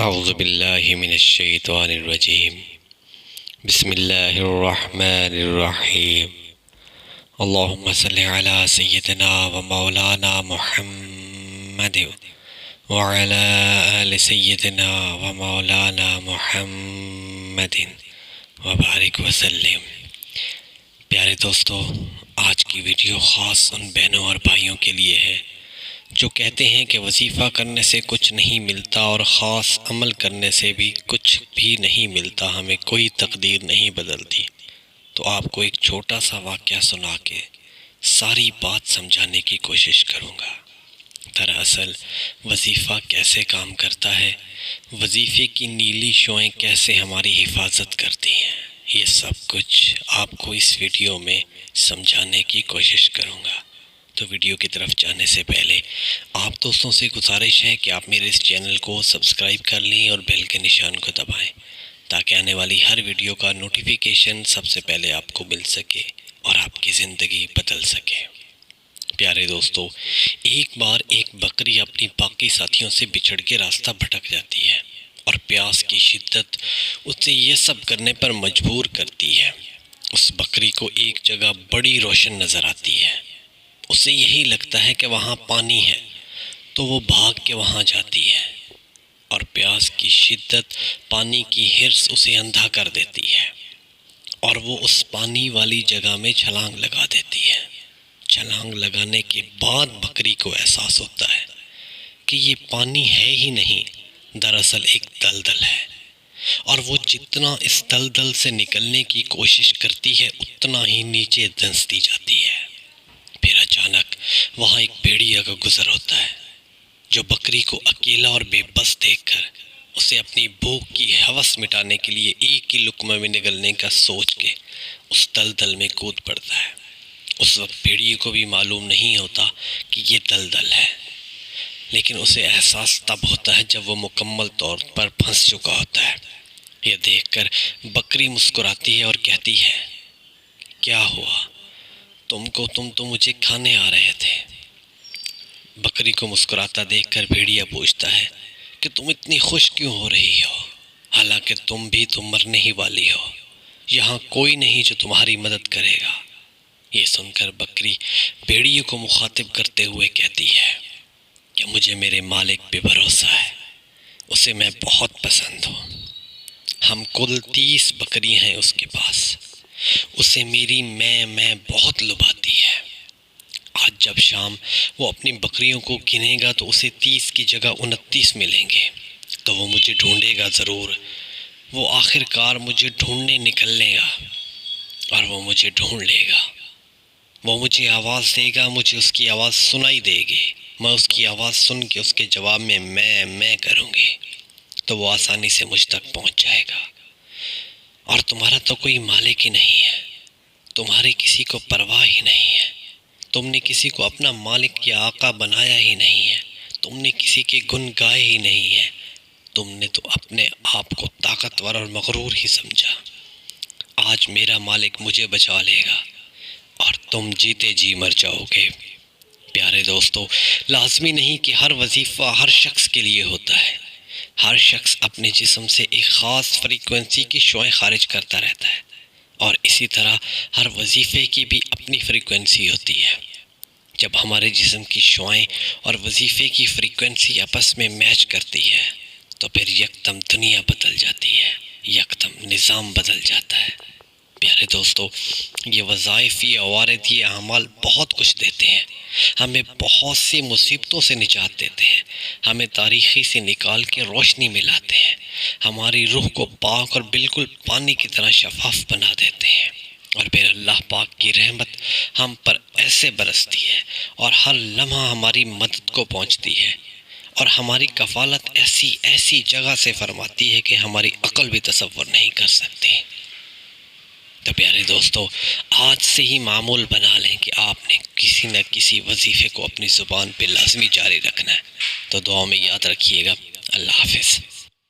اعوذ باللہ من الشیطان الرجیم بسم اللہ الرحمن الرحیم اللہم صلی علی سیدنا و مولانا محمد وعلی آل سیدنا و مولانا محمد وبارک وسلم۔ پیارے دوستو، آج کی ویڈیو خاص ان بہنوں اور بھائیوں کے لیے ہے جو کہتے ہیں کہ وظیفہ کرنے سے کچھ نہیں ملتا اور خاص عمل کرنے سے بھی کچھ بھی نہیں ملتا، ہمیں کوئی تقدیر نہیں بدلتی۔ تو آپ کو ایک چھوٹا سا واقعہ سنا کے ساری بات سمجھانے کی کوشش کروں گا۔ دراصل وظیفہ کیسے کام کرتا ہے، وظیفے کی نیلی شعاعیں کیسے ہماری حفاظت کرتی ہیں، یہ سب کچھ آپ کو اس ویڈیو میں سمجھانے کی کوشش کروں گا۔ تو ویڈیو کی طرف جانے سے پہلے آپ دوستوں سے گزارش ہے کہ آپ میرے اس چینل کو سبسکرائب کر لیں اور بیل کے نشان کو دبائیں تاکہ آنے والی ہر ویڈیو کا نوٹیفیکیشن سب سے پہلے آپ کو مل سکے اور آپ کی زندگی بدل سکے۔ پیارے دوستو، ایک بار ایک بکری اپنی باقی ساتھیوں سے بچھڑ کے راستہ بھٹک جاتی ہے اور پیاس کی شدت اسے یہ سب کرنے پر مجبور کرتی ہے۔ اس بکری کو ایک جگہ بڑی روشن نظر آتی ہے، اسے یہی لگتا ہے کہ وہاں پانی ہے، تو وہ بھاگ کے وہاں جاتی ہے اور پیاس کی شدت، پانی کی ہرس اسے اندھا کر دیتی ہے اور وہ اس پانی والی جگہ میں چھلانگ لگا دیتی ہے۔ چھلانگ لگانے کے بعد بکری کو احساس ہوتا ہے کہ یہ پانی ہے ہی نہیں، دراصل ایک دلدل ہے، اور وہ جتنا اس دلدل سے نکلنے کی کوشش کرتی ہے اتنا ہی نیچے دھنستی جاتی ہے۔ پھر اچانک وہاں ایک بھیڑیا کا گزر ہوتا ہے جو بکری کو اکیلا اور بے بس دیکھ کر اسے اپنی بھوک کی ہوس مٹانے کے لیے ایک ہی لقمہ میں نگلنے کا سوچ کے اس دلدل میں کود پڑتا ہے۔ اس وقت بھیڑیے کو بھی معلوم نہیں ہوتا کہ یہ دلدل ہے، لیکن اسے احساس تب ہوتا ہے جب وہ مکمل طور پر پھنس چکا ہوتا ہے۔ یہ دیکھ کر بکری مسکراتی ہے اور کہتی ہے، کیا ہوا؟ تم تو مجھے کھانے آ رہے تھے۔ بکری کو مسکراتا دیکھ کر بھیڑیا پوچھتا ہے کہ تم اتنی خوش کیوں ہو رہی ہو، حالانکہ تم بھی تو مرنے ہی والی ہو، یہاں کوئی نہیں جو تمہاری مدد کرے گا۔ یہ سن کر بکری بھیڑیے کو مخاطب کرتے ہوئے کہتی ہے کہ مجھے میرے مالک پہ بھروسہ ہے، اسے میں بہت پسند ہوں۔ ہم کل 30 بکری ہیں اس کے پاس، اسے میری میں بہت لبھاتی ہے۔ آج جب شام وہ اپنی بکریوں کو گنے گا تو اسے 30 کی جگہ 29 ملیں گے، تو وہ مجھے ڈھونڈے گا ضرور، وہ آخر کار مجھے ڈھونڈنے نکلنے گا اور وہ مجھے ڈھونڈ لے گا، وہ مجھے آواز دے گا، مجھے اس کی آواز سنائی دے گی، میں اس کی آواز سن کے اس کے جواب میں میں کروں گی تو وہ آسانی سے مجھ تک پہنچ جائے گا۔ اور تمہارا تو کوئی مالک ہی نہیں ہے، تمہاری کسی کو پرواہ ہی نہیں ہے، تم نے کسی کو اپنا مالک یا آقا بنایا ہی نہیں ہے، تم نے کسی کے گن گائے ہی نہیں ہے، تم نے تو اپنے آپ کو طاقتور اور مغرور ہی سمجھا۔ آج میرا مالک مجھے بچا لے گا اور تم جیتے جی مر جاؤ گے۔ پیارے دوستو، لازمی نہیں کہ ہر وظیفہ ہر شخص کے لیے ہوتا ہے، ہر شخص اپنے جسم سے ایک خاص فریکوینسی کی شعاعیں خارج کرتا رہتا ہے، اور اسی طرح ہر وظیفے کی بھی اپنی فریکوینسی ہوتی ہے۔ جب ہمارے جسم کی شعاعیں اور وظیفے کی فریکوینسی آپس میں میچ کرتی ہے تو پھر یکدم دنیا بدل جاتی ہے، یکدم نظام بدل جاتا ہے۔ پیارے دوستو، یہ وظائف، یہ عوارض، یہ اعمال بہت کچھ دیتے ہیں، ہمیں بہت سی مصیبتوں سے نجات دیتے ہیں، ہمیں تاریکی سے نکال کے روشنی میں لاتے ہیں، ہماری روح کو پاک اور بالکل پانی کی طرح شفاف بنا دیتے ہیں، اور پھر اللہ پاک کی رحمت ہم پر ایسے برستی ہے اور ہر لمحہ ہماری مدد کو پہنچتی ہے، اور ہماری کفالت ایسی جگہ سے فرماتی ہے کہ ہماری عقل بھی تصور نہیں کر سکتی۔ تو پیارے دوستو، آج سے ہی معمول بنا لیں کہ آپ نے کسی نہ کسی وظیفے کو اپنی زبان پہ لازمی جاری رکھنا ہے۔ تو دعاؤں میں یاد رکھیے گا۔ اللہ حافظ۔